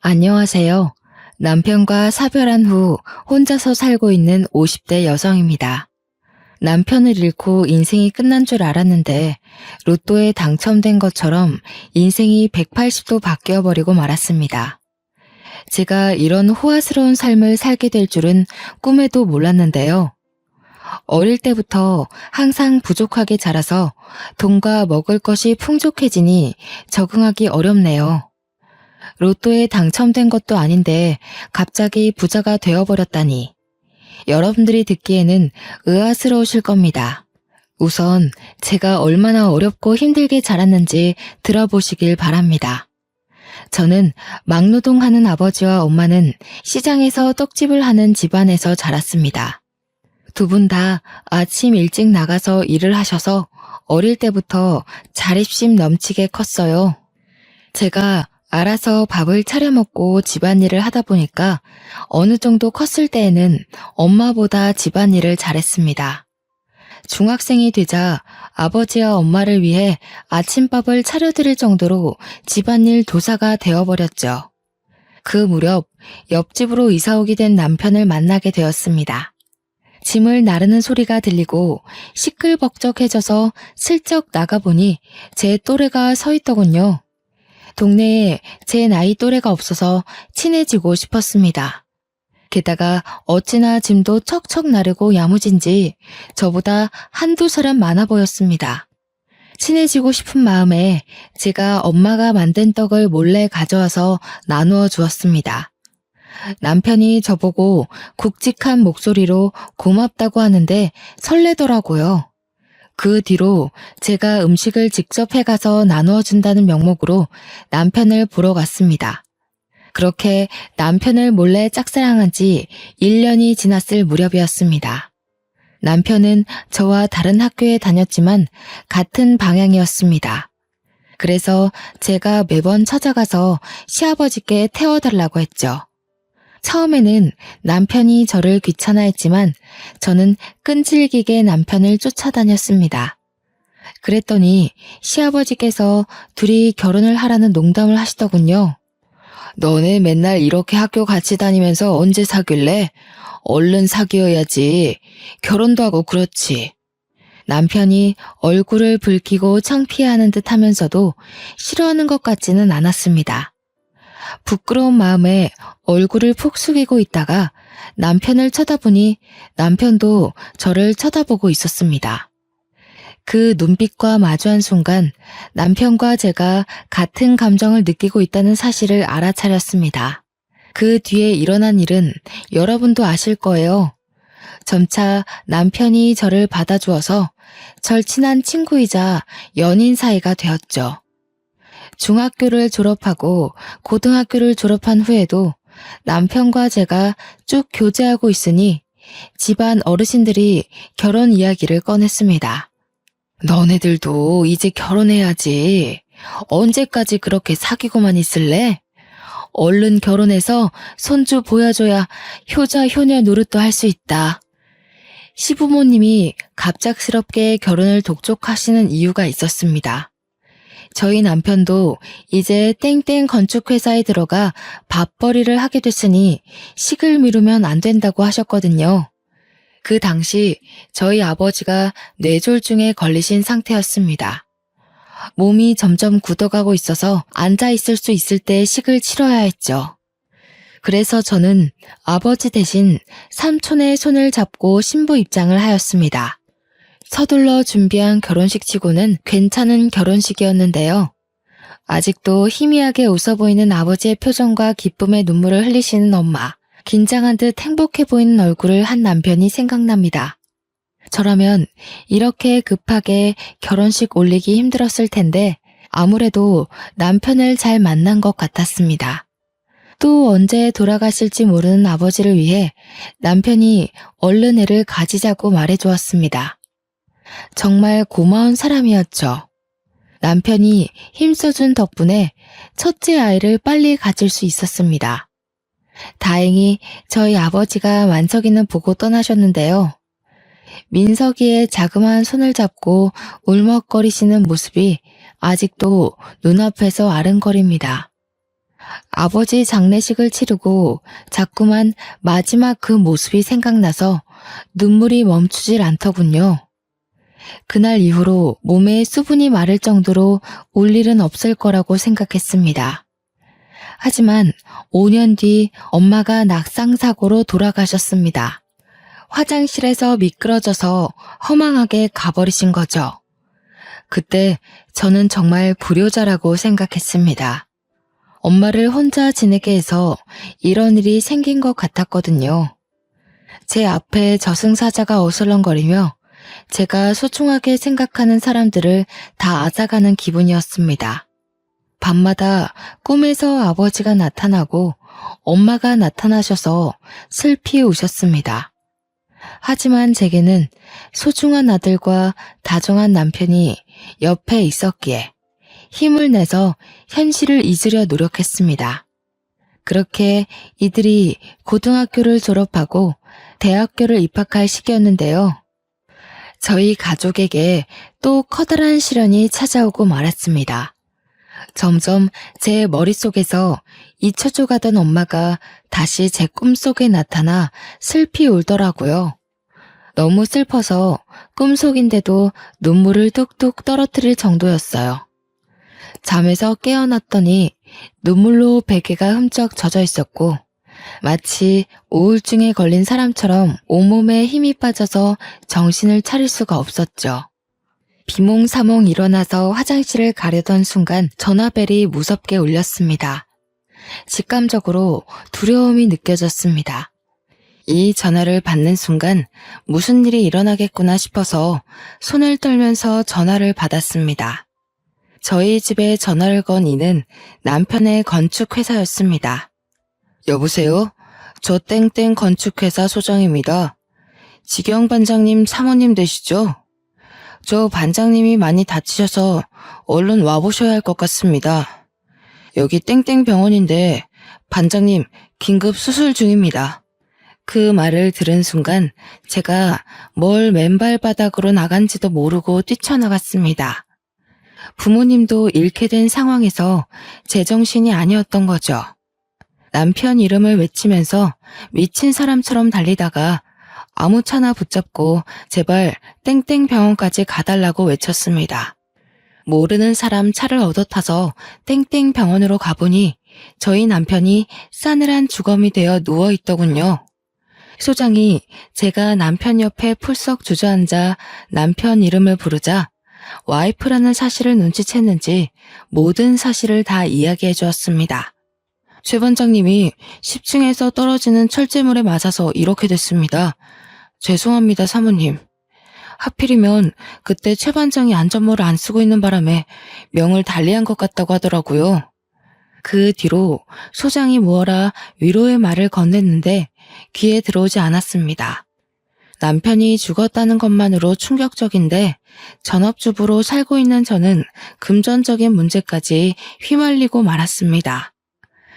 안녕하세요. 남편과 사별한 후 혼자서 살고 있는 50대 여성입니다. 남편을 잃고 인생이 끝난 줄 알았는데 로또에 당첨된 것처럼 인생이 180도 바뀌어버리고 말았습니다. 제가 이런 호화스러운 삶을 살게 될 줄은 꿈에도 몰랐는데요. 어릴 때부터 항상 부족하게 자라서 돈과 먹을 것이 풍족해지니 적응하기 어렵네요. 로또에 당첨된 것도 아닌데 갑자기 부자가 되어버렸다니. 여러분들이 듣기에는 의아스러우실 겁니다. 우선 제가 얼마나 어렵고 힘들게 자랐는지 들어보시길 바랍니다. 저는 막노동하는 아버지와 엄마는 시장에서 떡집을 하는 집안에서 자랐습니다. 두 분 다 아침 일찍 나가서 일을 하셔서 어릴 때부터 자립심 넘치게 컸어요. 제가 알아서 밥을 차려 먹고 집안일을 하다 보니까 어느 정도 컸을 때에는 엄마보다 집안일을 잘했습니다. 중학생이 되자 아버지와 엄마를 위해 아침밥을 차려드릴 정도로 집안일 도사가 되어버렸죠. 그 무렵 옆집으로 이사오게 된 남편을 만나게 되었습니다. 짐을 나르는 소리가 들리고 시끌벅적해져서 슬쩍 나가보니 제 또래가 서 있더군요. 동네에 제 나이 또래가 없어서 친해지고 싶었습니다. 게다가 어찌나 짐도 척척 나르고 야무진지 저보다 한두 사람 많아 보였습니다. 친해지고 싶은 마음에 제가 엄마가 만든 떡을 몰래 가져와서 나누어 주었습니다. 남편이 저보고 굵직한 목소리로 고맙다고 하는데 설레더라고요. 그 뒤로 제가 음식을 직접 해가서 나누어 준다는 명목으로 남편을 보러 갔습니다. 그렇게 남편을 몰래 짝사랑한 지 1년이 지났을 무렵이었습니다. 남편은 저와 다른 학교에 다녔지만 같은 방향이었습니다. 그래서 제가 매번 찾아가서 시아버지께 태워달라고 했죠. 처음에는 남편이 저를 귀찮아했지만 저는 끈질기게 남편을 쫓아다녔습니다. 그랬더니 시아버지께서 둘이 결혼을 하라는 농담을 하시더군요. 너네 맨날 이렇게 학교 같이 다니면서 언제 사귈래? 얼른 사귀어야지. 결혼도 하고 그렇지. 남편이 얼굴을 붉히고 창피해하는 듯 하면서도 싫어하는 것 같지는 않았습니다. 부끄러운 마음에 얼굴을 푹 숙이고 있다가 남편을 쳐다보니 남편도 저를 쳐다보고 있었습니다. 그 눈빛과 마주한 순간 남편과 제가 같은 감정을 느끼고 있다는 사실을 알아차렸습니다. 그 뒤에 일어난 일은 여러분도 아실 거예요. 점차 남편이 저를 받아주어서 절친한 친구이자 연인 사이가 되었죠. 중학교를 졸업하고 고등학교를 졸업한 후에도 남편과 제가 쭉 교제하고 있으니 집안 어르신들이 결혼 이야기를 꺼냈습니다. 너네들도 이제 결혼해야지. 언제까지 그렇게 사귀고만 있을래? 얼른 결혼해서 손주 보여줘야 효자 효녀 노릇도 할 수 있다. 시부모님이 갑작스럽게 결혼을 독촉하시는 이유가 있었습니다. 저희 남편도 이제 땡땡 건축회사에 들어가 밥벌이를 하게 됐으니 식을 미루면 안 된다고 하셨거든요. 그 당시 저희 아버지가 뇌졸중에 걸리신 상태였습니다. 몸이 점점 굳어가고 있어서 앉아 있을 수 있을 때 식을 치러야 했죠. 그래서 저는 아버지 대신 삼촌의 손을 잡고 신부 입장을 하였습니다. 서둘러 준비한 결혼식 치고는 괜찮은 결혼식이었는데요. 아직도 희미하게 웃어 보이는 아버지의 표정과 기쁨의 눈물을 흘리시는 엄마, 긴장한 듯 행복해 보이는 얼굴을 한 남편이 생각납니다. 저라면 이렇게 급하게 결혼식 올리기 힘들었을 텐데 아무래도 남편을 잘 만난 것 같았습니다. 또 언제 돌아가실지 모르는 아버지를 위해 남편이 얼른 애를 가지자고 말해주었습니다. 정말 고마운 사람이었죠. 남편이 힘써준 덕분에 첫째 아이를 빨리 가질 수 있었습니다. 다행히 저희 아버지가 만석이는 보고 떠나셨는데요. 민석이의 자그마한 손을 잡고 울먹거리시는 모습이 아직도 눈앞에서 아른거립니다. 아버지 장례식을 치르고 자꾸만 마지막 그 모습이 생각나서 눈물이 멈추질 않더군요. 그날 이후로 몸에 수분이 마를 정도로 울 일은 없을 거라고 생각했습니다. 하지만 5년 뒤 엄마가 낙상사고로 돌아가셨습니다. 화장실에서 미끄러져서 허망하게 가버리신 거죠. 그때 저는 정말 불효자라고 생각했습니다. 엄마를 혼자 지내게 해서 이런 일이 생긴 것 같았거든요. 제 앞에 저승사자가 어슬렁거리며 제가 소중하게 생각하는 사람들을 다 앗아가는 기분이었습니다. 밤마다 꿈에서 아버지가 나타나고 엄마가 나타나셔서 슬피 우셨습니다. 하지만 제게는 소중한 아들과 다정한 남편이 옆에 있었기에 힘을 내서 현실을 잊으려 노력했습니다. 그렇게 이들이 고등학교를 졸업하고 대학교를 입학할 시기였는데요. 저희 가족에게 또 커다란 시련이 찾아오고 말았습니다. 점점 제 머릿속에서 잊혀져 가던 엄마가 다시 제 꿈속에 나타나 슬피 울더라고요. 너무 슬퍼서 꿈속인데도 눈물을 뚝뚝 떨어뜨릴 정도였어요. 잠에서 깨어났더니 눈물로 베개가 흠쩍 젖어 있었고 마치 우울증에 걸린 사람처럼 온몸에 힘이 빠져서 정신을 차릴 수가 없었죠. 비몽사몽 일어나서 화장실을 가려던 순간 전화벨이 무섭게 울렸습니다. 직감적으로 두려움이 느껴졌습니다. 이 전화를 받는 순간 무슨 일이 일어나겠구나 싶어서 손을 떨면서 전화를 받았습니다. 저희 집에 전화를 건 이는 남편의 건축회사였습니다. 여보세요? 저 땡땡 건축회사 소장입니다. 지경 반장님 사모님 되시죠? 저 반장님이 많이 다치셔서 얼른 와보셔야 할 것 같습니다. 여기 땡땡 병원인데 반장님 긴급 수술 중입니다. 그 말을 들은 순간 제가 뭘 맨발 바닥으로 나간지도 모르고 뛰쳐나갔습니다. 부모님도 잃게 된 상황에서 제정신이 아니었던 거죠. 남편 이름을 외치면서 미친 사람처럼 달리다가 아무 차나 붙잡고 제발 땡땡 병원까지 가달라고 외쳤습니다. 모르는 사람 차를 얻어 타서 땡땡 병원으로 가보니 저희 남편이 싸늘한 주검이 되어 누워있더군요. 소장이 제가 남편 옆에 풀썩 주저앉아 남편 이름을 부르자 와이프라는 사실을 눈치챘는지 모든 사실을 다 이야기해 주었습니다. 최 반장님이 10층에서 떨어지는 철제물에 맞아서 이렇게 됐습니다. 죄송합니다, 사모님. 하필이면 그때 최 반장이 안전모를 안 쓰고 있는 바람에 명을 달리한 것 같다고 하더라고요. 그 뒤로 소장이 무어라 위로의 말을 건넸는데 귀에 들어오지 않았습니다. 남편이 죽었다는 것만으로 충격적인데 전업주부로 살고 있는 저는 금전적인 문제까지 휘말리고 말았습니다.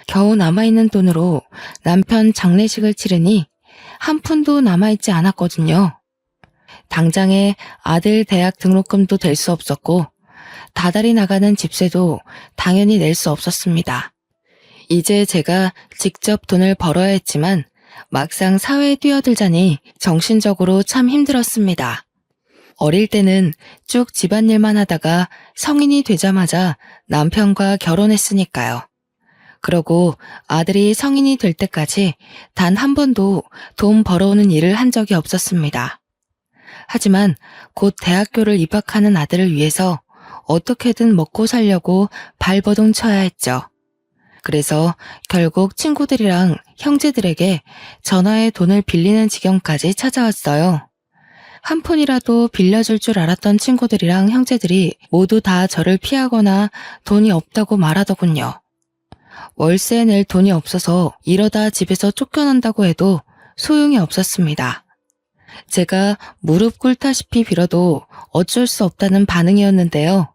겨우 남아있는 돈으로 남편 장례식을 치르니 한 푼도 남아있지 않았거든요. 당장에 아들 대학 등록금도 될 수 없었고 다달이 나가는 집세도 당연히 낼 수 없었습니다. 이제 제가 직접 돈을 벌어야 했지만 막상 사회에 뛰어들자니 정신적으로 참 힘들었습니다. 어릴 때는 쭉 집안일만 하다가 성인이 되자마자 남편과 결혼했으니까요. 그러고 아들이 성인이 될 때까지 단 한 번도 돈 벌어오는 일을 한 적이 없었습니다. 하지만 곧 대학교를 입학하는 아들을 위해서 어떻게든 먹고 살려고 발버둥 쳐야 했죠. 그래서 결국 친구들이랑 형제들에게 전화에 돈을 빌리는 지경까지 찾아왔어요. 한 푼이라도 빌려줄 줄 알았던 친구들이랑 형제들이 모두 다 저를 피하거나 돈이 없다고 말하더군요. 월세 낼 돈이 없어서 이러다 집에서 쫓겨난다고 해도 소용이 없었습니다. 제가 무릎 꿇다시피 빌어도 어쩔 수 없다는 반응이었는데요.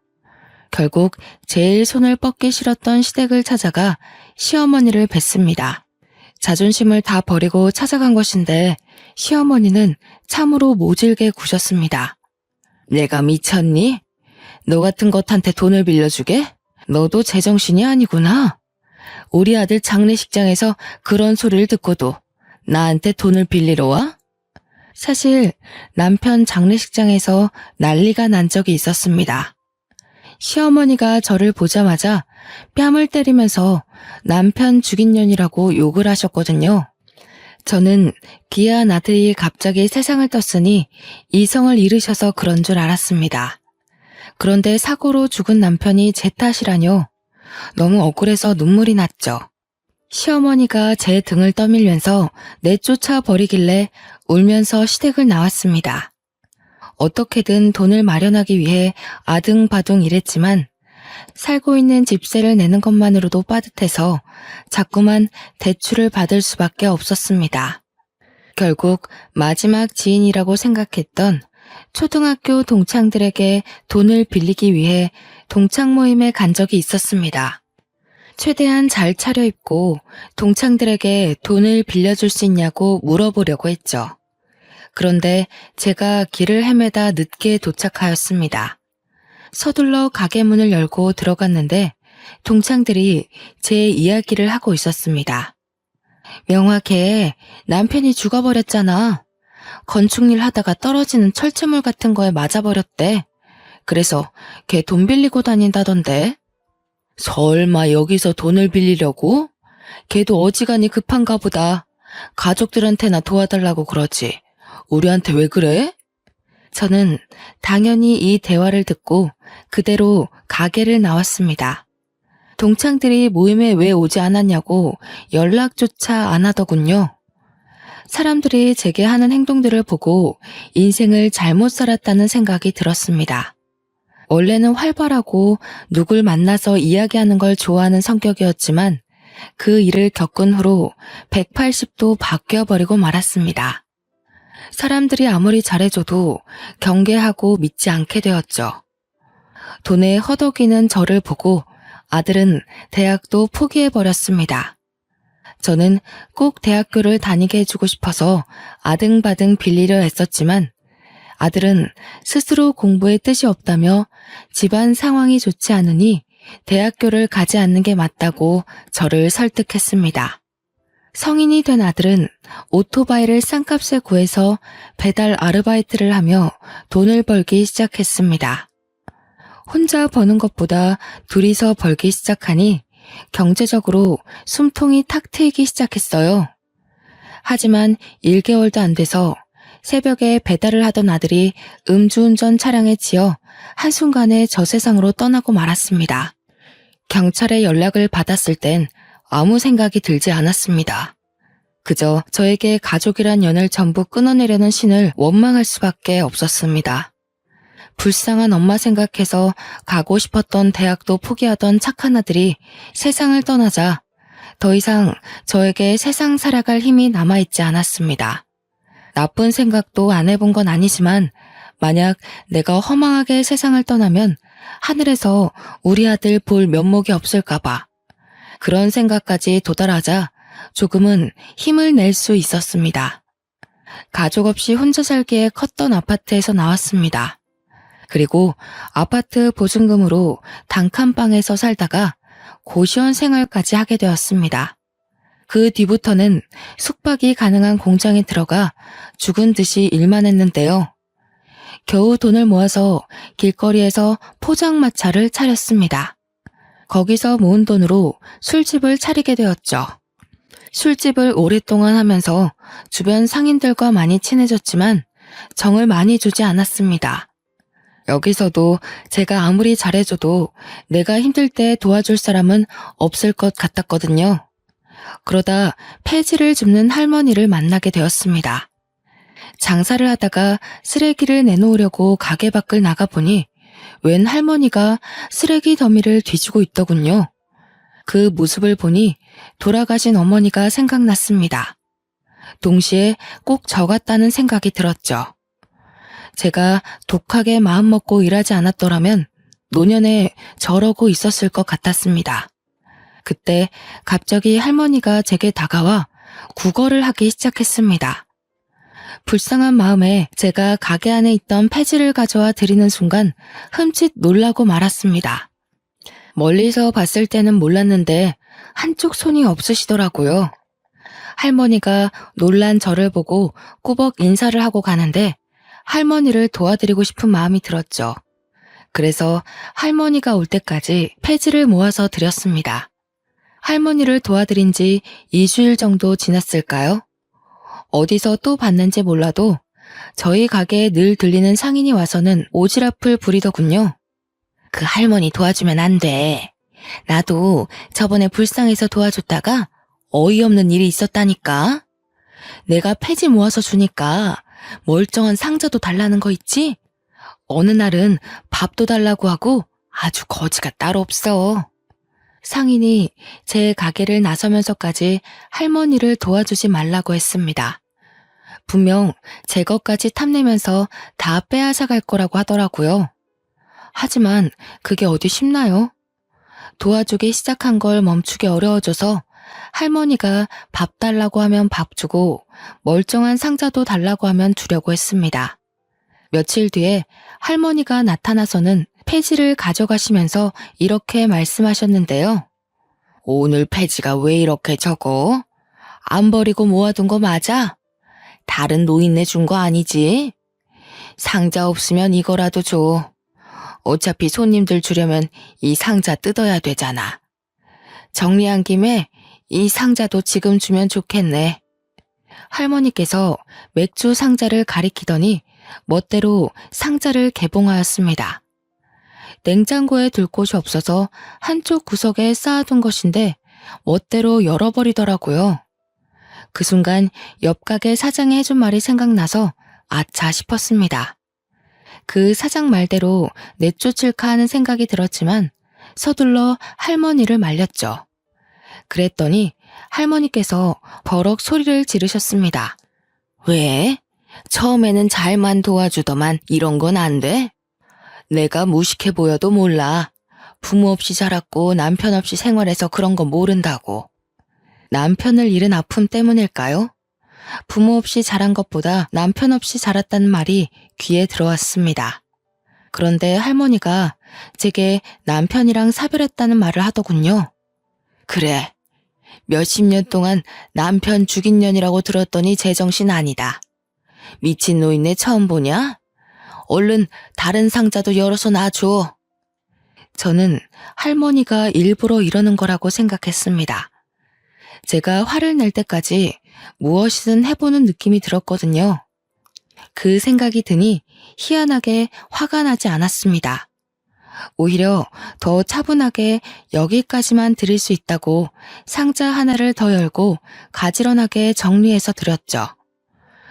결국 제일 손을 뻗기 싫었던 시댁을 찾아가 시어머니를 뵀습니다. 자존심을 다 버리고 찾아간 것인데 시어머니는 참으로 모질게 구셨습니다. 내가 미쳤니? 너 같은 것한테 돈을 빌려주게? 너도 제정신이 아니구나. 우리 아들 장례식장에서 그런 소리를 듣고도 나한테 돈을 빌리러 와? 사실 남편 장례식장에서 난리가 난 적이 있었습니다. 시어머니가 저를 보자마자 뺨을 때리면서 남편 죽인 년이라고 욕을 하셨거든요. 저는 귀한 아들이 갑자기 세상을 떴으니 이성을 잃으셔서 그런 줄 알았습니다. 그런데 사고로 죽은 남편이 제 탓이라뇨. 너무 억울해서 눈물이 났죠. 시어머니가 제 등을 떠밀면서 내쫓아 버리길래 울면서 시댁을 나왔습니다. 어떻게든 돈을 마련하기 위해 아등바등 일했지만 살고 있는 집세를 내는 것만으로도 빠듯해서 자꾸만 대출을 받을 수밖에 없었습니다. 결국 마지막 지인이라고 생각했던 초등학교 동창들에게 돈을 빌리기 위해 동창 모임에 간 적이 있었습니다. 최대한 잘 차려입고 동창들에게 돈을 빌려줄 수 있냐고 물어보려고 했죠. 그런데 제가 길을 헤매다 늦게 도착하였습니다. 서둘러 가게 문을 열고 들어갔는데 동창들이 제 이야기를 하고 있었습니다. 명화 걔 남편이 죽어버렸잖아. 건축일 하다가 떨어지는 철제물 같은 거에 맞아버렸대. 그래서 걔 돈 빌리고 다닌다던데. 설마 여기서 돈을 빌리려고? 걔도 어지간히 급한가 보다. 가족들한테나 도와달라고 그러지. 우리한테 왜 그래? 저는 당연히 이 대화를 듣고 그대로 가게를 나왔습니다. 동창들이 모임에 왜 오지 않았냐고 연락조차 안 하더군요. 사람들이 제게 하는 행동들을 보고 인생을 잘못 살았다는 생각이 들었습니다. 원래는 활발하고 누굴 만나서 이야기하는 걸 좋아하는 성격이었지만 그 일을 겪은 후로 180도 바뀌어버리고 말았습니다. 사람들이 아무리 잘해줘도 경계하고 믿지 않게 되었죠. 돈에 허덕이는 저를 보고 아들은 대학도 포기해버렸습니다. 저는 꼭 대학교를 다니게 해주고 싶어서 아등바등 빌리려 했었지만 아들은 스스로 공부에 뜻이 없다며 집안 상황이 좋지 않으니 대학교를 가지 않는 게 맞다고 저를 설득했습니다. 성인이 된 아들은 오토바이를 싼값에 구해서 배달 아르바이트를 하며 돈을 벌기 시작했습니다. 혼자 버는 것보다 둘이서 벌기 시작하니 경제적으로 숨통이 탁 트이기 시작했어요. 하지만 1개월도 안 돼서 새벽에 배달을 하던 아들이 음주운전 차량에 치여 한순간에 저 세상으로 떠나고 말았습니다. 경찰에 연락을 받았을 땐 아무 생각이 들지 않았습니다. 그저 저에게 가족이란 연을 전부 끊어내려는 신을 원망할 수밖에 없었습니다. 불쌍한 엄마 생각해서 가고 싶었던 대학도 포기하던 착한 아들이 세상을 떠나자 더 이상 저에게 세상 살아갈 힘이 남아있지 않았습니다. 나쁜 생각도 안 해본 건 아니지만 만약 내가 허망하게 세상을 떠나면 하늘에서 우리 아들 볼 면목이 없을까봐 그런 생각까지 도달하자 조금은 힘을 낼 수 있었습니다. 가족 없이 혼자 살기에 컸던 아파트에서 나왔습니다. 그리고 아파트 보증금으로 단칸방에서 살다가 고시원 생활까지 하게 되었습니다. 그 뒤부터는 숙박이 가능한 공장에 들어가 죽은 듯이 일만 했는데요. 겨우 돈을 모아서 길거리에서 포장마차를 차렸습니다. 거기서 모은 돈으로 술집을 차리게 되었죠. 술집을 오랫동안 하면서 주변 상인들과 많이 친해졌지만 정을 많이 주지 않았습니다. 여기서도 제가 아무리 잘해줘도 내가 힘들 때 도와줄 사람은 없을 것 같았거든요. 그러다 폐지를 줍는 할머니를 만나게 되었습니다. 장사를 하다가 쓰레기를 내놓으려고 가게 밖을 나가보니 웬 할머니가 쓰레기 더미를 뒤지고 있더군요. 그 모습을 보니 돌아가신 어머니가 생각났습니다. 동시에 꼭 저 같다는 생각이 들었죠. 제가 독하게 마음먹고 일하지 않았더라면 노년에 저러고 있었을 것 같았습니다. 그때 갑자기 할머니가 제게 다가와 구걸을 하기 시작했습니다. 불쌍한 마음에 제가 가게 안에 있던 폐지를 가져와 드리는 순간 흠칫 놀라고 말았습니다. 멀리서 봤을 때는 몰랐는데 한쪽 손이 없으시더라고요. 할머니가 놀란 저를 보고 꾸벅 인사를 하고 가는데 할머니를 도와드리고 싶은 마음이 들었죠. 그래서 할머니가 올 때까지 폐지를 모아서 드렸습니다. 할머니를 도와드린 지 2주일 정도 지났을까요? 어디서 또 봤는지 몰라도 저희 가게에 늘 들리는 상인이 와서는 오지랖을 부리더군요. 그 할머니 도와주면 안 돼. 나도 저번에 불쌍해서 도와줬다가 어이없는 일이 있었다니까. 내가 폐지 모아서 주니까 멀쩡한 상자도 달라는 거 있지? 어느 날은 밥도 달라고 하고 아주 거지가 따로 없어. 상인이 제 가게를 나서면서까지 할머니를 도와주지 말라고 했습니다. 분명 제 것까지 탐내면서 다 빼앗아 갈 거라고 하더라고요. 하지만 그게 어디 쉽나요? 도와주기 시작한 걸 멈추기 어려워져서 할머니가 밥 달라고 하면 밥 주고 멀쩡한 상자도 달라고 하면 주려고 했습니다. 며칠 뒤에 할머니가 나타나서는 폐지를 가져가시면서 이렇게 말씀하셨는데요. 오늘 폐지가 왜 이렇게 적어? 안 버리고 모아둔 거 맞아? 다른 노인네 준 거 아니지? 상자 없으면 이거라도 줘. 어차피 손님들 주려면 이 상자 뜯어야 되잖아. 정리한 김에 이 상자도 지금 주면 좋겠네. 할머니께서 맥주 상자를 가리키더니 멋대로 상자를 개봉하였습니다. 냉장고에 둘 곳이 없어서 한쪽 구석에 쌓아둔 것인데 멋대로 열어버리더라고요. 그 순간 옆 가게 사장이 해준 말이 생각나서 아차 싶었습니다. 그 사장 말대로 내쫓을까 하는 생각이 들었지만 서둘러 할머니를 말렸죠. 그랬더니 할머니께서 버럭 소리를 지르셨습니다. 왜? 처음에는 잘만 도와주더만 이런 건 안 돼? 내가 무식해 보여도 몰라. 부모 없이 자랐고 남편 없이 생활해서 그런 거 모른다고. 남편을 잃은 아픔 때문일까요? 부모 없이 자란 것보다 남편 없이 자랐다는 말이 귀에 들어왔습니다. 그런데 할머니가 제게 남편이랑 사별했다는 말을 하더군요. 그래, 몇십 년 동안 남편 죽인 년이라고 들었더니 제정신 아니다. 미친 노인네 처음 보냐? 얼른 다른 상자도 열어서 놔줘. 저는 할머니가 일부러 이러는 거라고 생각했습니다. 제가 화를 낼 때까지 무엇이든 해보는 느낌이 들었거든요. 그 생각이 드니 희한하게 화가 나지 않았습니다. 오히려 더 차분하게 여기까지만 드릴 수 있다고 상자 하나를 더 열고 가지런하게 정리해서 드렸죠.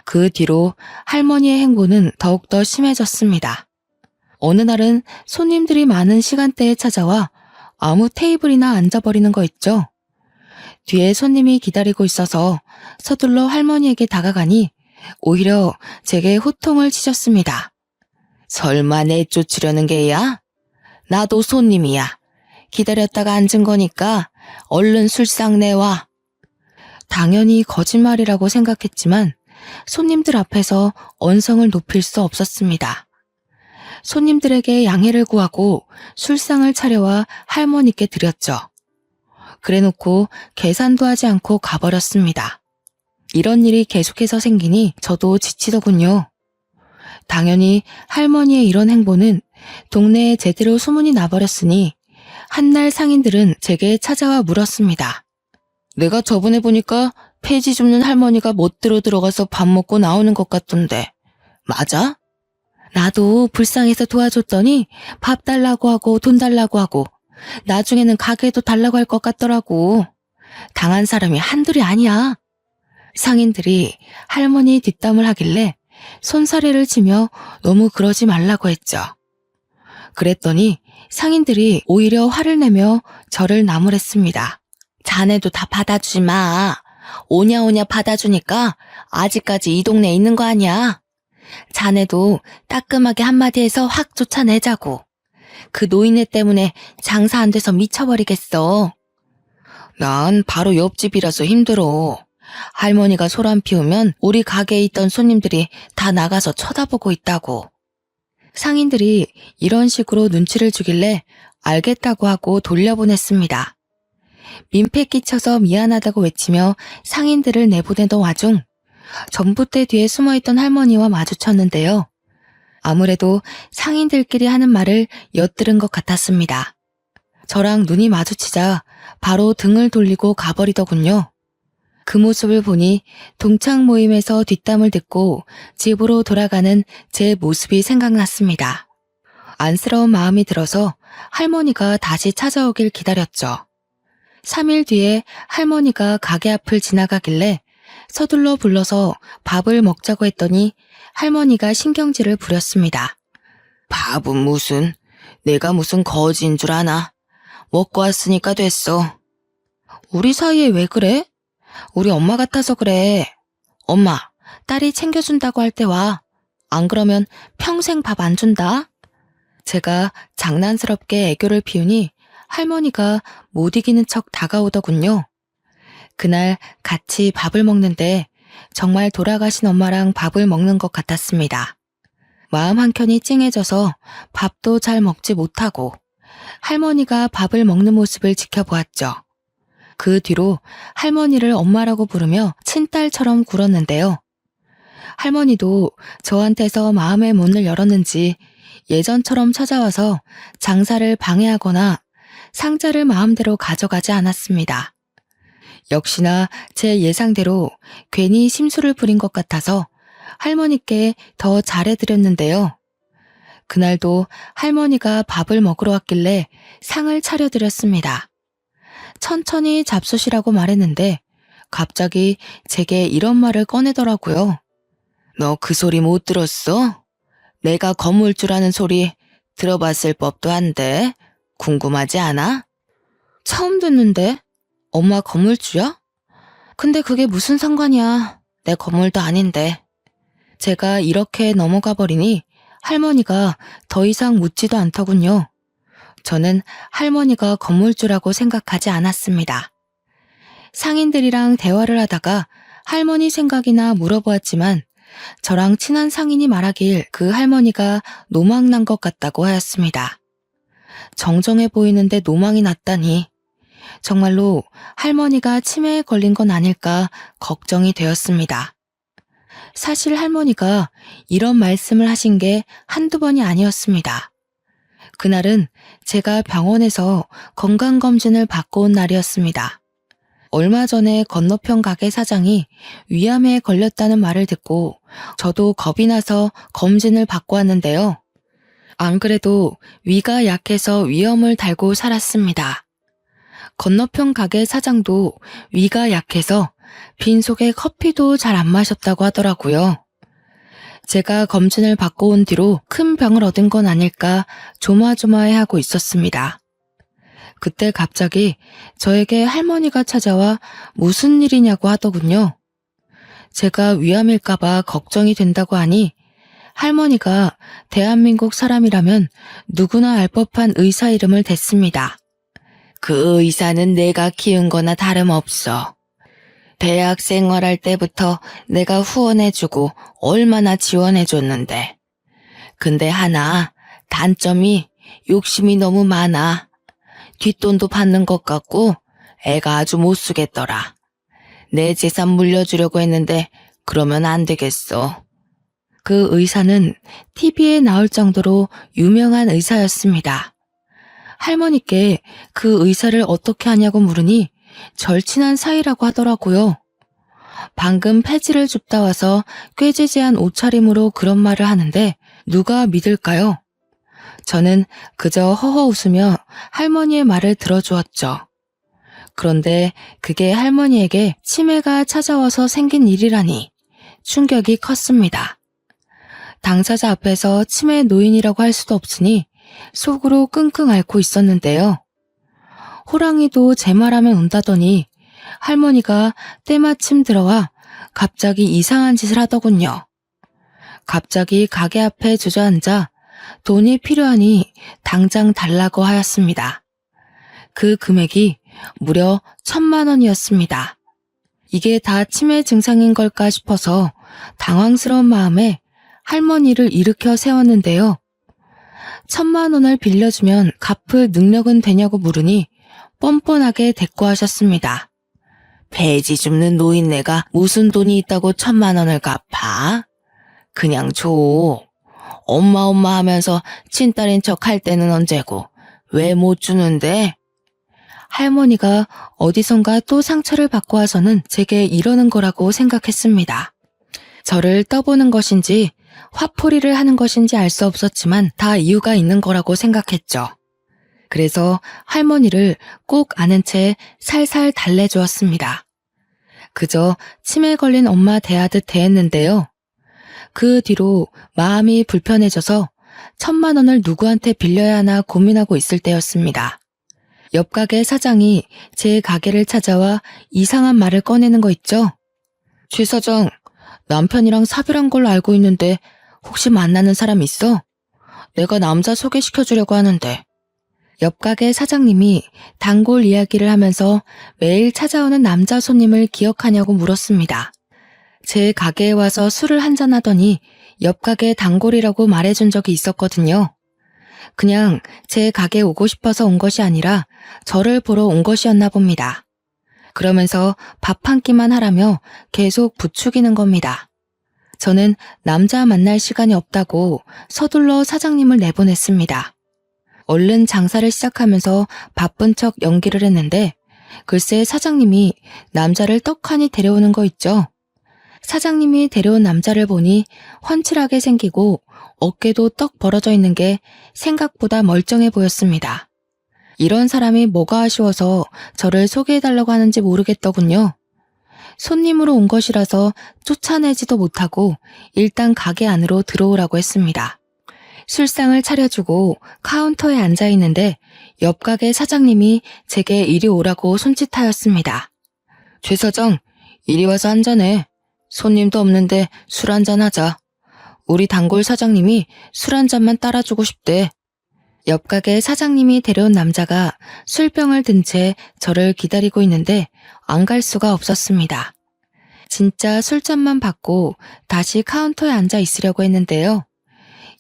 그 뒤로 할머니의 행보는 더욱더 심해졌습니다. 어느 날은 손님들이 많은 시간대에 찾아와 아무 테이블이나 앉아버리는 거 있죠. 뒤에 손님이 기다리고 있어서 서둘러 할머니에게 다가가니 오히려 제게 호통을 치셨습니다. 설마 내쫓으려는 게야? 나도 손님이야. 기다렸다가 앉은 거니까 얼른 술상 내와. 당연히 거짓말이라고 생각했지만 손님들 앞에서 언성을 높일 수 없었습니다. 손님들에게 양해를 구하고 술상을 차려와 할머니께 드렸죠. 그래놓고 계산도 하지 않고 가버렸습니다. 이런 일이 계속해서 생기니 저도 지치더군요. 당연히 할머니의 이런 행보는 동네에 제대로 소문이 나버렸으니 한날 상인들은 제게 찾아와 물었습니다. 내가 저번에 보니까 폐지 줍는 할머니가 멋대로 들어가서 밥 먹고 나오는 것 같던데 맞아? 나도 불쌍해서 도와줬더니 밥 달라고 하고 돈 달라고 하고 나중에는 가게도 달라고 할 것 같더라고. 당한 사람이 한둘이 아니야. 상인들이 할머니 뒷담을 하길래 손사래를 치며 너무 그러지 말라고 했죠. 그랬더니 상인들이 오히려 화를 내며 저를 나무랬습니다. 자네도 다 받아주지 마. 오냐오냐 받아주니까 아직까지 이 동네에 있는 거 아니야. 자네도 따끔하게 한마디 해서 확 쫓아내자고. 그 노인네 때문에 장사 안 돼서 미쳐버리겠어. 난 바로 옆집이라서 힘들어. 할머니가 소란 피우면 우리 가게에 있던 손님들이 다 나가서 쳐다보고 있다고. 상인들이 이런 식으로 눈치를 주길래 알겠다고 하고 돌려보냈습니다. 민폐 끼쳐서 미안하다고 외치며 상인들을 내보내던 와중 전봇대 뒤에 숨어있던 할머니와 마주쳤는데요. 아무래도 상인들끼리 하는 말을 엿들은 것 같았습니다. 저랑 눈이 마주치자 바로 등을 돌리고 가버리더군요. 그 모습을 보니 동창 모임에서 뒷담을 듣고 집으로 돌아가는 제 모습이 생각났습니다. 안쓰러운 마음이 들어서 할머니가 다시 찾아오길 기다렸죠. 3일 뒤에 할머니가 가게 앞을 지나가길래 서둘러 불러서 밥을 먹자고 했더니 할머니가 신경질을 부렸습니다. 밥은 무슨, 내가 무슨 거지인 줄 아나? 먹고 왔으니까 됐어. 우리 사이에 왜 그래? 우리 엄마 같아서 그래. 엄마, 딸이 챙겨준다고 할 때 와. 안 그러면 평생 밥 안 준다. 제가 장난스럽게 애교를 피우니 할머니가 못 이기는 척 다가오더군요. 그날 같이 밥을 먹는데 정말 돌아가신 엄마랑 밥을 먹는 것 같았습니다. 마음 한켠이 찡해져서 밥도 잘 먹지 못하고 할머니가 밥을 먹는 모습을 지켜보았죠. 그 뒤로 할머니를 엄마라고 부르며 친딸처럼 굴었는데요. 할머니도 저한테서 마음의 문을 열었는지 예전처럼 찾아와서 장사를 방해하거나 상자를 마음대로 가져가지 않았습니다. 역시나 제 예상대로 괜히 심술을 부린 것 같아서 할머니께 더 잘해드렸는데요. 그날도 할머니가 밥을 먹으러 왔길래 상을 차려드렸습니다. 천천히 잡수시라고 말했는데 갑자기 제게 이런 말을 꺼내더라고요. 너 그 소리 못 들었어? 내가 건물주라는 소리 들어봤을 법도 한데 궁금하지 않아? 처음 듣는데? 엄마 건물주야? 근데 그게 무슨 상관이야. 내 건물도 아닌데. 제가 이렇게 넘어가 버리니 할머니가 더 이상 묻지도 않더군요. 저는 할머니가 건물주라고 생각하지 않았습니다. 상인들이랑 대화를 하다가 할머니 생각이나 물어보았지만 저랑 친한 상인이 말하길 그 할머니가 노망난 것 같다고 하였습니다. 정정해 보이는데 노망이 났다니 정말로 할머니가 치매에 걸린 건 아닐까 걱정이 되었습니다. 사실 할머니가 이런 말씀을 하신 게 한두 번이 아니었습니다. 그날은 제가 병원에서 건강검진을 받고 온 날이었습니다. 얼마 전에 건너편 가게 사장이 위암에 걸렸다는 말을 듣고 저도 겁이 나서 검진을 받고 왔는데요. 안 그래도 위가 약해서 위염을 달고 살았습니다. 건너편 가게 사장도 위가 약해서 빈속에 커피도 잘 안 마셨다고 하더라고요. 제가 검진을 받고 온 뒤로 큰 병을 얻은 건 아닐까 조마조마해하고 있었습니다. 그때 갑자기 저에게 할머니가 찾아와 무슨 일이냐고 하더군요. 제가 위암일까봐 걱정이 된다고 하니 할머니가 대한민국 사람이라면 누구나 알 법한 의사 이름을 댔습니다. 그 의사는 내가 키운 거나 다름없어. 대학 생활할 때부터 내가 후원해주고 얼마나 지원해줬는데. 근데 하나 단점이 욕심이 너무 많아. 뒷돈도 받는 것 같고 애가 아주 못 쓰겠더라. 내 재산 물려주려고 했는데 그러면 안 되겠어. 그 의사는 TV에 나올 정도로 유명한 의사였습니다. 할머니께 그 의사를 어떻게 하냐고 물으니 절친한 사이라고 하더라고요. 방금 폐지를 줍다 와서 꾀지지한 옷차림으로 그런 말을 하는데 누가 믿을까요? 저는 그저 허허 웃으며 할머니의 말을 들어주었죠. 그런데 그게 할머니에게 치매가 찾아와서 생긴 일이라니 충격이 컸습니다. 당사자 앞에서 치매 노인이라고 할 수도 없으니 속으로 끙끙 앓고 있었는데요. 호랑이도 제 말하면 운다더니 할머니가 때마침 들어와 갑자기 이상한 짓을 하더군요. 갑자기 가게 앞에 주저앉아 돈이 필요하니 당장 달라고 하였습니다. 그 금액이 무려 1,000만 원이었습니다. 이게 다 치매 증상인 걸까 싶어서 당황스러운 마음에 할머니를 일으켜 세웠는데요. 1,000만 원을 빌려주면 갚을 능력은 되냐고 물으니 뻔뻔하게 대꾸하셨습니다. 배지 줍는 노인네가 무슨 돈이 있다고 1,000만 원을 갚아? 그냥 줘. 엄마 하면서 친딸인 척 할 때는 언제고 왜 못 주는데? 할머니가 어디선가 또 상처를 받고 와서는 제게 이러는 거라고 생각했습니다. 저를 떠보는 것인지 화풀이를 하는 것인지 알 수 없었지만 다 이유가 있는 거라고 생각했죠. 그래서 할머니를 꼭 아는 채 살살 달래주었습니다. 그저 치매 걸린 엄마 대하듯 대했는데요. 그 뒤로 마음이 불편해져서 1,000만 원을 누구한테 빌려야 하나 고민하고 있을 때였습니다. 옆 가게 사장이 제 가게를 찾아와 이상한 말을 꺼내는 거 있죠? 최 사장, 남편이랑 사별한 걸로 알고 있는데 혹시 만나는 사람 있어? 내가 남자 소개시켜주려고 하는데. 옆 가게 사장님이 단골 이야기를 하면서 매일 찾아오는 남자 손님을 기억하냐고 물었습니다. 제 가게에 와서 술을 한잔하더니 옆 가게 단골이라고 말해준 적이 있었거든요. 그냥 제 가게에 오고 싶어서 온 것이 아니라 저를 보러 온 것이었나 봅니다. 그러면서 밥 한 끼만 하라며 계속 부추기는 겁니다. 저는 남자 만날 시간이 없다고 서둘러 사장님을 내보냈습니다. 얼른 장사를 시작하면서 바쁜 척 연기를 했는데 글쎄 사장님이 남자를 떡하니 데려오는 거 있죠. 사장님이 데려온 남자를 보니 훤칠하게 생기고 어깨도 떡 벌어져 있는 게 생각보다 멀쩡해 보였습니다. 이런 사람이 뭐가 아쉬워서 저를 소개해달라고 하는지 모르겠더군요. 손님으로 온 것이라서 쫓아내지도 못하고 일단 가게 안으로 들어오라고 했습니다. 술상을 차려주고 카운터에 앉아있는데 옆 가게 사장님이 제게 이리 오라고 손짓하였습니다. 최 사장, 이리 와서 한잔해. 손님도 없는데 술 한잔 하자. 우리 단골 사장님이 술 한 잔만 따라주고 싶대. 옆 가게 사장님이 데려온 남자가 술병을 든 채 저를 기다리고 있는데 안 갈 수가 없었습니다. 진짜 술잔만 받고 다시 카운터에 앉아 있으려고 했는데요.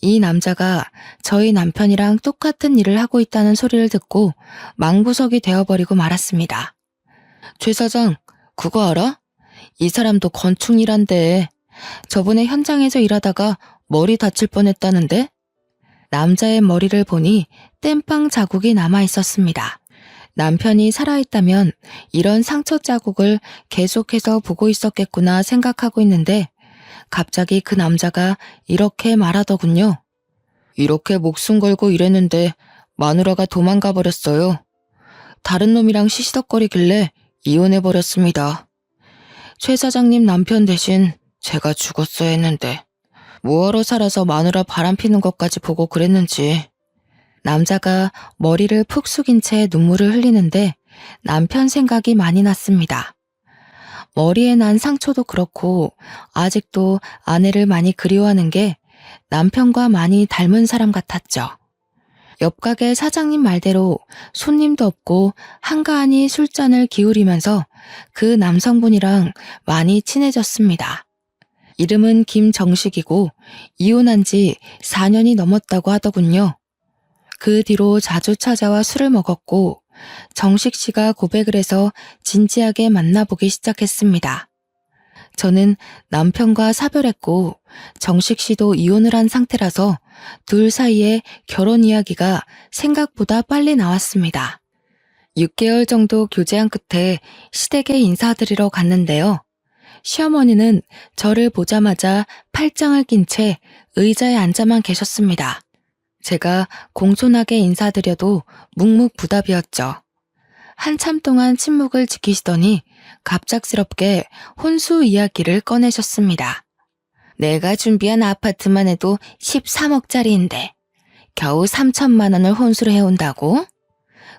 이 남자가 저희 남편이랑 똑같은 일을 하고 있다는 소리를 듣고 망부석이 되어버리고 말았습니다. 최 사장, 그거 알아? 이 사람도 건축 일한대. 저번에 현장에서 일하다가 머리 다칠 뻔했다는데? 남자의 머리를 보니 땜빵 자국이 남아 있었습니다. 남편이 살아있다면 이런 상처 자국을 계속해서 보고 있었겠구나 생각하고 있는데 갑자기 그 남자가 이렇게 말하더군요. 이렇게 목숨 걸고 일했는데 마누라가 도망가 버렸어요. 다른 놈이랑 시시덕거리길래 이혼해버렸습니다. 최 사장님 남편 대신 제가 죽었어야 했는데 뭐하러 살아서 마누라 바람피는 것까지 보고 그랬는지. 남자가 머리를 푹 숙인 채 눈물을 흘리는데 남편 생각이 많이 났습니다. 머리에 난 상처도 그렇고 아직도 아내를 많이 그리워하는 게 남편과 많이 닮은 사람 같았죠. 옆 가게 사장님 말대로 손님도 없고 한가하니 술잔을 기울이면서 그 남성분이랑 많이 친해졌습니다. 이름은 김정식이고 이혼한 지 4년이 넘었다고 하더군요. 그 뒤로 자주 찾아와 술을 먹었고 정식 씨가 고백을 해서 진지하게 만나보기 시작했습니다. 저는 남편과 사별했고 정식 씨도 이혼을 한 상태라서 둘 사이에 결혼 이야기가 생각보다 빨리 나왔습니다. 6개월 정도 교제한 끝에 시댁에 인사드리러 갔는데요. 시어머니는 저를 보자마자 팔짱을 낀 채 의자에 앉아만 계셨습니다. 제가 공손하게 인사드려도 묵묵부답이었죠. 한참 동안 침묵을 지키시더니 갑작스럽게 혼수 이야기를 꺼내셨습니다. 내가 준비한 아파트만 해도 13억짜리인데 겨우 3천만 원을 혼수를 해온다고?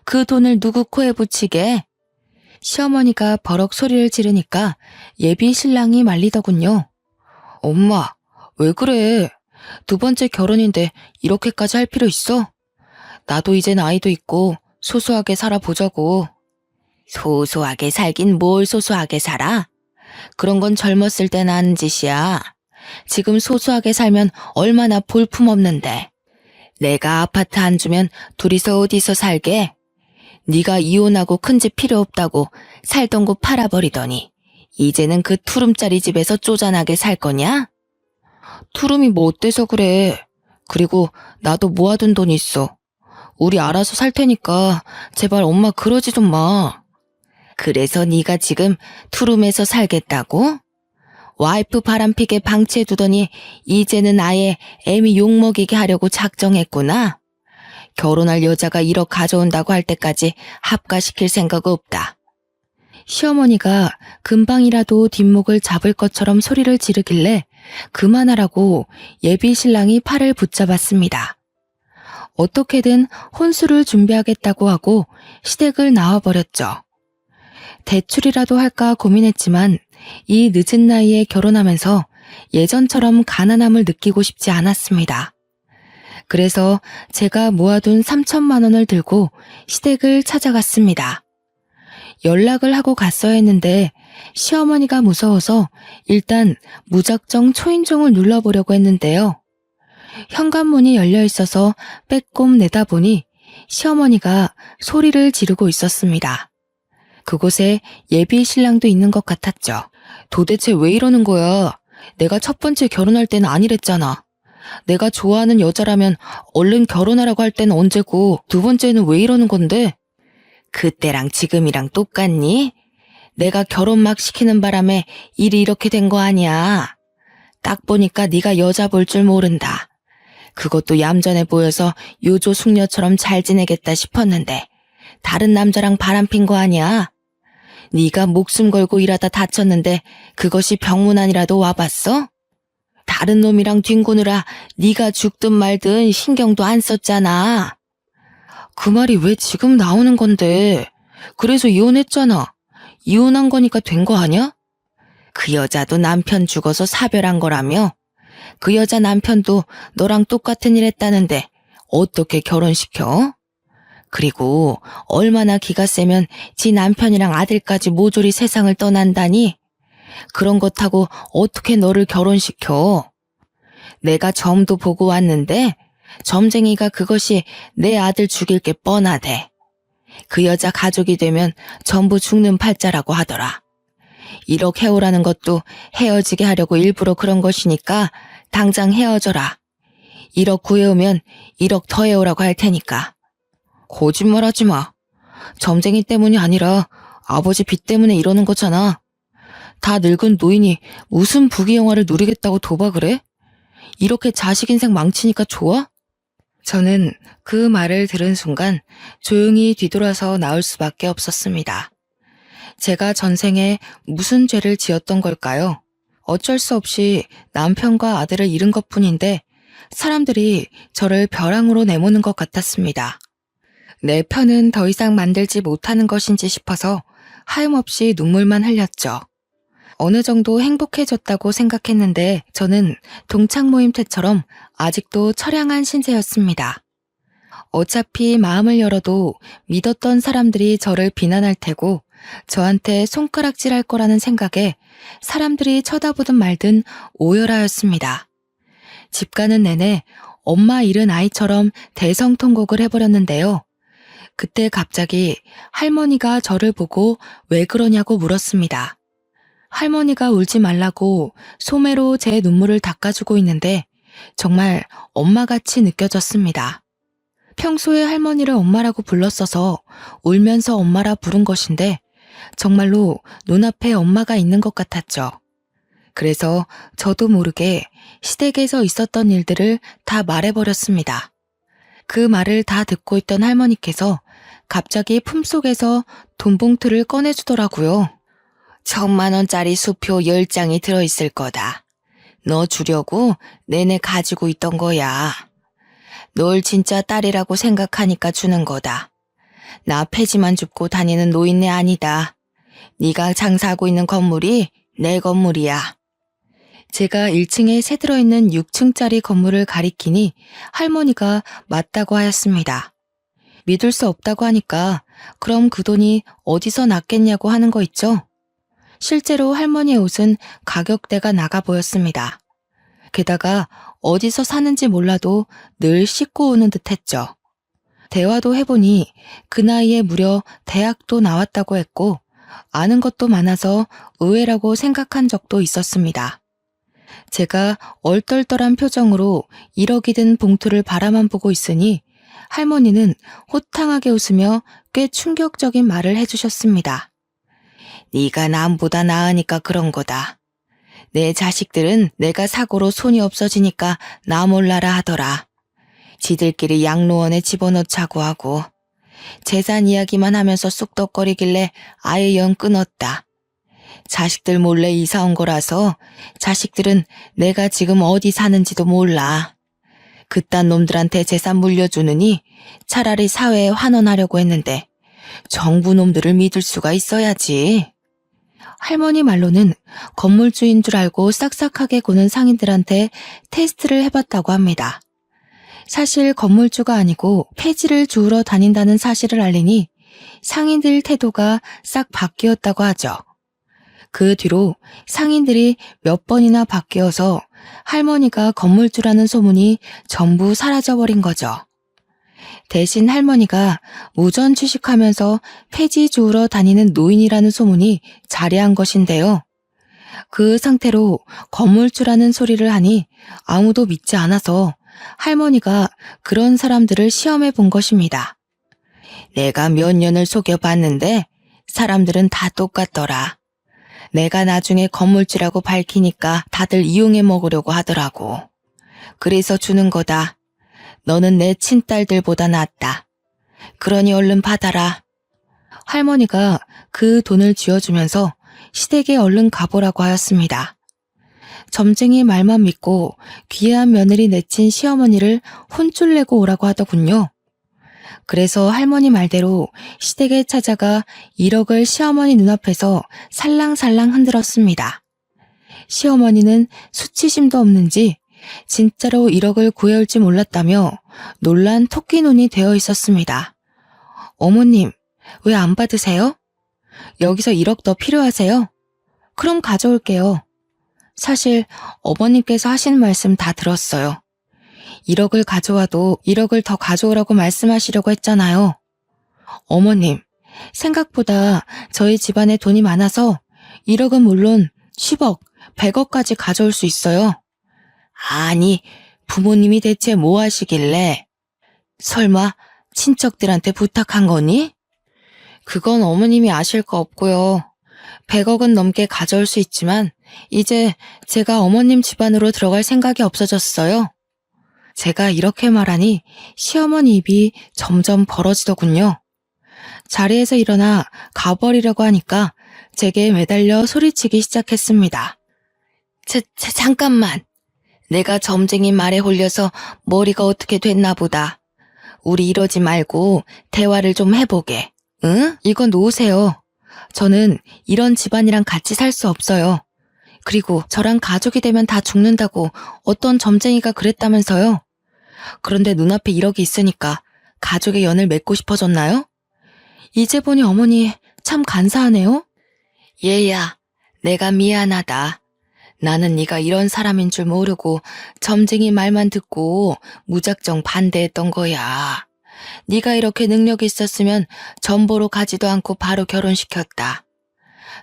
그 돈을 누구 코에 붙이게? 시어머니가 버럭 소리를 지르니까 예비 신랑이 말리더군요. 엄마, 왜 그래? 두 번째 결혼인데 이렇게까지 할 필요 있어? 나도 이젠 아이도 있고 소소하게 살아보자고. 소소하게 살긴 뭘 소소하게 살아? 그런 건 젊었을 때나 하는 짓이야. 지금 소소하게 살면 얼마나 볼품없는데. 내가 아파트 안 주면 둘이서 어디서 살게? 네가 이혼하고 큰 집 필요 없다고 살던 곳 팔아버리더니 이제는 그 투룸짜리 집에서 쪼잔하게 살 거냐? 투룸이 뭐 어때서 그래. 그리고 나도 모아둔 돈 있어. 우리 알아서 살 테니까 제발 엄마 그러지 좀 마. 그래서 네가 지금 투룸에서 살겠다고? 와이프 바람피게 방치해두더니 이제는 아예 애미 욕먹이게 하려고 작정했구나. 결혼할 여자가 1억 가져온다고 할 때까지 합가시킬 생각 없다. 시어머니가 금방이라도 뒷목을 잡을 것처럼 소리를 지르길래 그만하라고 예비 신랑이 팔을 붙잡았습니다. 어떻게든 혼수를 준비하겠다고 하고 시댁을 나와버렸죠. 대출이라도 할까 고민했지만 이 늦은 나이에 결혼하면서 예전처럼 가난함을 느끼고 싶지 않았습니다. 그래서 제가 모아둔 3천만 원을 들고 시댁을 찾아갔습니다. 연락을 하고 갔어야 했는데 시어머니가 무서워서 일단 무작정 초인종을 눌러보려고 했는데요. 현관문이 열려 있어서 빼꼼 내다보니 시어머니가 소리를 지르고 있었습니다. 그곳에 예비 신랑도 있는 것 같았죠. 도대체 왜 이러는 거야? 내가 첫 번째 결혼할 때는 아니랬잖아. 내가 좋아하는 여자라면 얼른 결혼하라고 할 때는 언제고 두 번째는 왜 이러는 건데? 그때랑 지금이랑 똑같니? 내가 결혼 막 시키는 바람에 일이 이렇게 된 거 아니야. 딱 보니까 네가 여자 볼 줄 모른다. 그것도 얌전해 보여서 요조 숙녀처럼 잘 지내겠다 싶었는데 다른 남자랑 바람핀 거 아니야? 네가 목숨 걸고 일하다 다쳤는데 그것이 병문안이라도 와봤어? 다른 놈이랑 뒹구느라 네가 죽든 말든 신경도 안 썼잖아. 그 말이 왜 지금 나오는 건데? 그래서 이혼했잖아. 이혼한 거니까 된 거 아니야? 그 여자도 남편 죽어서 사별한 거라며? 그 여자 남편도 너랑 똑같은 일 했다는데 어떻게 결혼시켜? 그리고 얼마나 기가 세면 지 남편이랑 아들까지 모조리 세상을 떠난다니? 그런 것 하고 어떻게 너를 결혼시켜? 내가 점도 보고 왔는데 점쟁이가 그것이 내 아들 죽일 게 뻔하대. 그 여자 가족이 되면 전부 죽는 팔자라고 하더라. 1억 해오라는 것도 헤어지게 하려고 일부러 그런 것이니까 당장 헤어져라. 1억 구해오면 1억 더 해오라고 할 테니까. 거짓말하지 마. 점쟁이 때문이 아니라 아버지 빚 때문에 이러는 거잖아. 다 늙은 노인이 무슨 부귀영화를 누리겠다고 도박을 해? 이렇게 자식 인생 망치니까 좋아? 저는 그 말을 들은 순간 조용히 뒤돌아서 나올 수밖에 없었습니다. 제가 전생에 무슨 죄를 지었던 걸까요? 어쩔 수 없이 남편과 아들을 잃은 것뿐인데 사람들이 저를 벼랑으로 내모는 것 같았습니다. 내 편은 더 이상 만들지 못하는 것인지 싶어서 하염없이 눈물만 흘렸죠. 어느 정도 행복해졌다고 생각했는데 저는 동창 모임 때처럼 아직도 처량한 신세였습니다. 어차피 마음을 열어도 믿었던 사람들이 저를 비난할 테고 저한테 손가락질할 거라는 생각에 사람들이 쳐다보든 말든 오열하였습니다. 집 가는 내내 엄마 잃은 아이처럼 대성통곡을 해버렸는데요. 그때 갑자기 할머니가 저를 보고 왜 그러냐고 물었습니다. 할머니가 울지 말라고 소매로 제 눈물을 닦아주고 있는데 정말 엄마같이 느껴졌습니다. 평소에 할머니를 엄마라고 불렀어서 울면서 엄마라 부른 것인데 정말로 눈앞에 엄마가 있는 것 같았죠. 그래서 저도 모르게 시댁에서 있었던 일들을 다 말해버렸습니다. 그 말을 다 듣고 있던 할머니께서 갑자기 품속에서 돈봉투를 꺼내주더라고요. 1,000만 원짜리 수표 10장이 들어있을 거다. 너 주려고 내내 가지고 있던 거야. 널 진짜 딸이라고 생각하니까 주는 거다. 나 폐지만 줍고 다니는 노인네 아니다. 네가 장사하고 있는 건물이 내 건물이야. 제가 1층에 새 들어있는 6층짜리 건물을 가리키니 할머니가 맞다고 하였습니다. 믿을 수 없다고 하니까 그럼 그 돈이 어디서 났겠냐고 하는 거 있죠? 실제로 할머니의 옷은 가격대가 나가 보였습니다. 게다가 어디서 사는지 몰라도 늘 씻고 오는 듯 했죠. 대화도 해보니 그 나이에 무려 대학도 나왔다고 했고 아는 것도 많아서 의외라고 생각한 적도 있었습니다. 제가 얼떨떨한 표정으로 1억이 든 봉투를 바라만 보고 있으니 할머니는 호탕하게 웃으며 꽤 충격적인 말을 해주셨습니다. 네가 남보다 나으니까 그런 거다. 내 자식들은 내가 사고로 손이 없어지니까 나 몰라라 하더라. 지들끼리 양로원에 집어넣자고 하고 재산 이야기만 하면서 쑥덕거리길래 아예 연 끊었다. 자식들 몰래 이사 온 거라서 자식들은 내가 지금 어디 사는지도 몰라. 그딴 놈들한테 재산 물려주느니 차라리 사회에 환원하려고 했는데 정부 놈들을 믿을 수가 있어야지. 할머니 말로는 건물주인 줄 알고 싹싹하게 구는 상인들한테 테스트를 해봤다고 합니다. 사실 건물주가 아니고 폐지를 주우러 다닌다는 사실을 알리니 상인들 태도가 싹 바뀌었다고 하죠. 그 뒤로 상인들이 몇 번이나 바뀌어서 할머니가 건물주라는 소문이 전부 사라져버린 거죠. 대신 할머니가 무전 취식하면서 폐지 주우러 다니는 노인이라는 소문이 자리한 것인데요. 그 상태로 건물주라는 소리를 하니 아무도 믿지 않아서 할머니가 그런 사람들을 시험해 본 것입니다. 내가 몇 년을 속여봤는데 사람들은 다 똑같더라. 내가 나중에 건물주라고 밝히니까 다들 이용해 먹으려고 하더라고. 그래서 주는 거다. 너는 내 친딸들보다 낫다. 그러니 얼른 받아라. 할머니가 그 돈을 쥐어주면서 시댁에 얼른 가보라고 하였습니다. 점쟁이 말만 믿고 귀한 며느리 내친 시어머니를 혼쭐 내고 오라고 하더군요. 그래서 할머니 말대로 시댁에 찾아가 1억을 시어머니 눈앞에서 살랑살랑 흔들었습니다. 시어머니는 수치심도 없는지 진짜로 1억을 구해올지 몰랐다며 놀란 토끼 눈이 되어 있었습니다. 어머님, 왜 안 받으세요? 여기서 1억 더 필요하세요? 그럼 가져올게요. 사실 어머님께서 하시는 말씀 다 들었어요. 1억을 가져와도 1억을 더 가져오라고 말씀하시려고 했잖아요. 어머님, 생각보다 저희 집안에 돈이 많아서 1억은 물론 10억, 100억까지 가져올 수 있어요. 아니, 부모님이 대체 뭐 하시길래? 설마 친척들한테 부탁한 거니? 그건 어머님이 아실 거 없고요. 100억은 넘게 가져올 수 있지만 이제 제가 어머님 집안으로 들어갈 생각이 없어졌어요. 제가 이렇게 말하니 시어머니 입이 점점 벌어지더군요. 자리에서 일어나 가버리려고 하니까 제게 매달려 소리치기 시작했습니다. 잠깐만. 내가 점쟁이 말에 홀려서 머리가 어떻게 됐나 보다. 우리 이러지 말고 대화를 좀 해보게. 응? 이건 놓으세요. 저는 이런 집안이랑 같이 살 수 없어요. 그리고 저랑 가족이 되면 다 죽는다고 어떤 점쟁이가 그랬다면서요. 그런데 눈앞에 1억이 있으니까 가족의 연을 맺고 싶어졌나요? 이제 보니 어머니 참 간사하네요. 얘야, 내가 미안하다. 나는 네가 이런 사람인 줄 모르고 점쟁이 말만 듣고 무작정 반대했던 거야. 네가 이렇게 능력이 있었으면 전보로 가지도 않고 바로 결혼시켰다.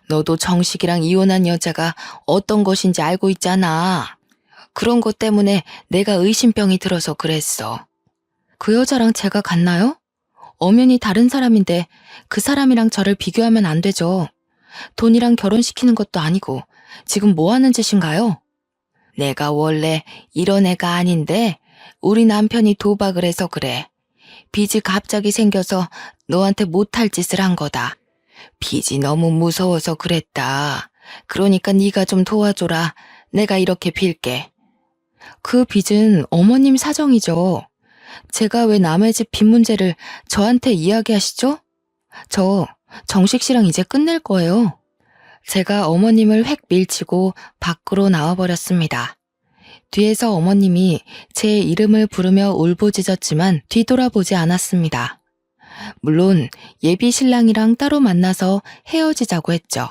너도 정식이랑 이혼한 여자가 어떤 것인지 알고 있잖아. 그런 것 때문에 내가 의심병이 들어서 그랬어. 그 여자랑 제가 같나요? 엄연히 다른 사람인데 그 사람이랑 저를 비교하면 안 되죠. 돈이랑 결혼시키는 것도 아니고 지금 뭐 하는 짓인가요? 내가 원래 이런 애가 아닌데 우리 남편이 도박을 해서 그래. 빚이 갑자기 생겨서 너한테 못할 짓을 한 거다. 빚이 너무 무서워서 그랬다. 그러니까 네가 좀 도와줘라. 내가 이렇게 빌게. 그 빚은 어머님 사정이죠. 제가 왜 남의 집 빚 문제를 저한테 이야기하시죠? 저 정식 씨랑 이제 끝낼 거예요. 제가 어머님을 획 밀치고 밖으로 나와버렸습니다. 뒤에서 어머님이 제 이름을 부르며 울부짖었지만 뒤돌아보지 않았습니다. 물론 예비 신랑이랑 따로 만나서 헤어지자고 했죠.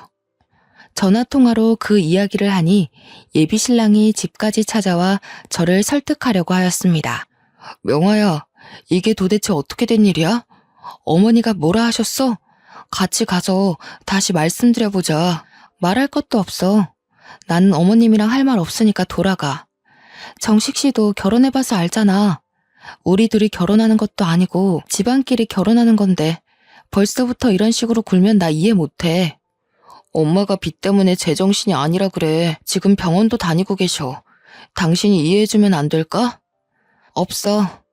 전화통화로 그 이야기를 하니 예비 신랑이 집까지 찾아와 저를 설득하려고 하였습니다. 명화야, 이게 도대체 어떻게 된 일이야? 어머니가 뭐라 하셨어? 같이 가서 다시 말씀드려보자. 말할 것도 없어. 나는 어머님이랑 할 말 없으니까 돌아가. 정식 씨도 결혼해봐서 알잖아. 우리 둘이 결혼하는 것도 아니고 집안끼리 결혼하는 건데 벌써부터 이런 식으로 굴면 나 이해 못해. 엄마가 빚 때문에 제정신이 아니라 그래. 지금 병원도 다니고 계셔. 당신이 이해해주면 안 될까? 없어.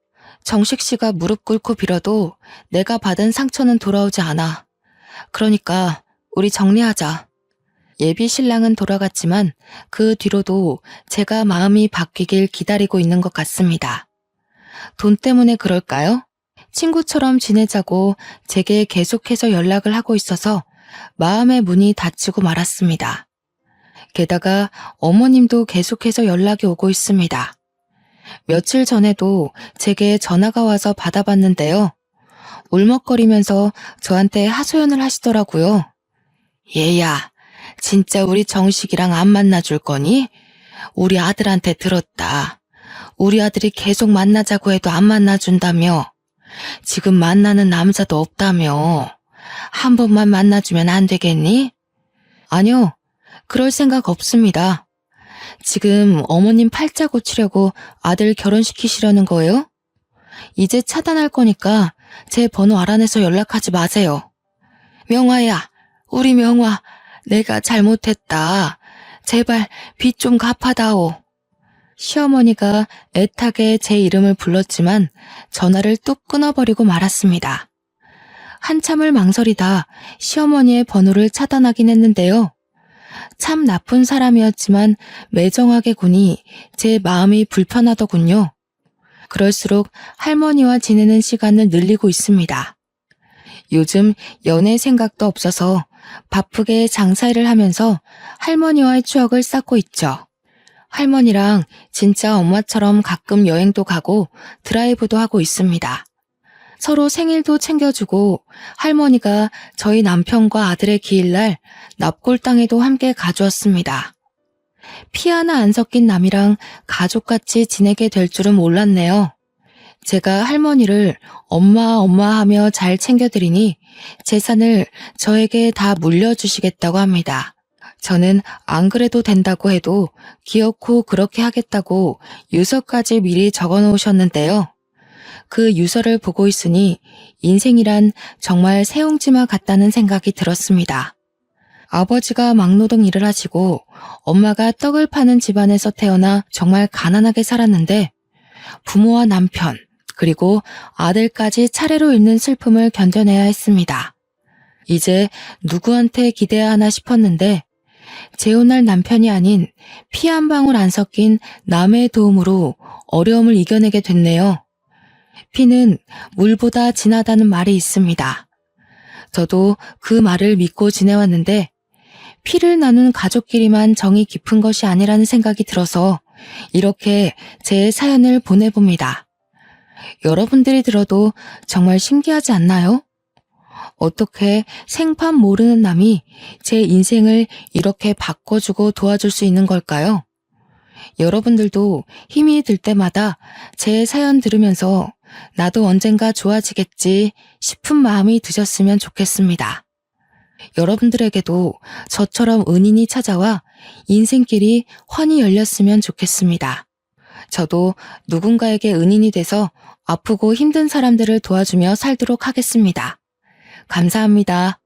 정식 씨가 무릎 꿇고 빌어도 내가 받은 상처는 돌아오지 않아. 그러니까 우리 정리하자. 예비 신랑은 돌아갔지만 그 뒤로도 제가 마음이 바뀌길 기다리고 있는 것 같습니다. 돈 때문에 그럴까요? 친구처럼 지내자고 제게 계속해서 연락을 하고 있어서 마음의 문이 닫히고 말았습니다. 게다가 어머님도 계속해서 연락이 오고 있습니다. 며칠 전에도 제게 전화가 와서 받아봤는데요. 울먹거리면서 저한테 하소연을 하시더라고요. 얘야, 진짜 우리 정식이랑 안 만나줄 거니? 우리 아들한테 들었다. 우리 아들이 계속 만나자고 해도 안 만나준다며. 지금 만나는 남자도 없다며. 한 번만 만나주면 안 되겠니? 아니요, 그럴 생각 없습니다. 지금 어머님 팔자 고치려고 아들 결혼시키시려는 거예요? 이제 차단할 거니까 제 번호 알아내서 연락하지 마세요. 명화야, 우리 명화, 내가 잘못했다. 제발 빚 좀 갚아다오. 시어머니가 애타게 제 이름을 불렀지만 전화를 뚝 끊어버리고 말았습니다. 한참을 망설이다 시어머니의 번호를 차단하긴 했는데요. 참 나쁜 사람이었지만 매정하게 구니 제 마음이 불편하더군요. 그럴수록 할머니와 지내는 시간을 늘리고 있습니다. 요즘 연애 생각도 없어서 바쁘게 장사일을 하면서 할머니와의 추억을 쌓고 있죠. 할머니랑 진짜 엄마처럼 가끔 여행도 가고 드라이브도 하고 있습니다. 서로 생일도 챙겨주고 할머니가 저희 남편과 아들의 기일날 납골당에도 함께 가주었습니다. 피 하나 안 섞인 남이랑 가족같이 지내게 될 줄은 몰랐네요. 제가 할머니를 엄마 엄마 하며 잘 챙겨드리니 재산을 저에게 다 물려주시겠다고 합니다. 저는 안 그래도 된다고 해도 기어코 그렇게 하겠다고 유서까지 미리 적어 놓으셨는데요. 그 유서를 보고 있으니 인생이란 정말 새옹지마 같다는 생각이 들었습니다. 아버지가 막노동 일을 하시고 엄마가 떡을 파는 집안에서 태어나 정말 가난하게 살았는데 부모와 남편 그리고 아들까지 차례로 잃는 슬픔을 견뎌내야 했습니다. 이제 누구한테 기대야 하나 싶었는데 재혼할 남편이 아닌 피 한 방울 안 섞인 남의 도움으로 어려움을 이겨내게 됐네요. 피는 물보다 진하다는 말이 있습니다. 저도 그 말을 믿고 지내왔는데 피를 나눈 가족끼리만 정이 깊은 것이 아니라는 생각이 들어서 이렇게 제 사연을 보내봅니다. 여러분들이 들어도 정말 신기하지 않나요? 어떻게 생판 모르는 남이 제 인생을 이렇게 바꿔주고 도와줄 수 있는 걸까요? 여러분들도 힘이 들 때마다 제 사연 들으면서 나도 언젠가 좋아지겠지 싶은 마음이 드셨으면 좋겠습니다. 여러분들에게도 저처럼 은인이 찾아와 인생길이 환히 열렸으면 좋겠습니다. 저도 누군가에게 은인이 돼서 아프고 힘든 사람들을 도와주며 살도록 하겠습니다. 감사합니다.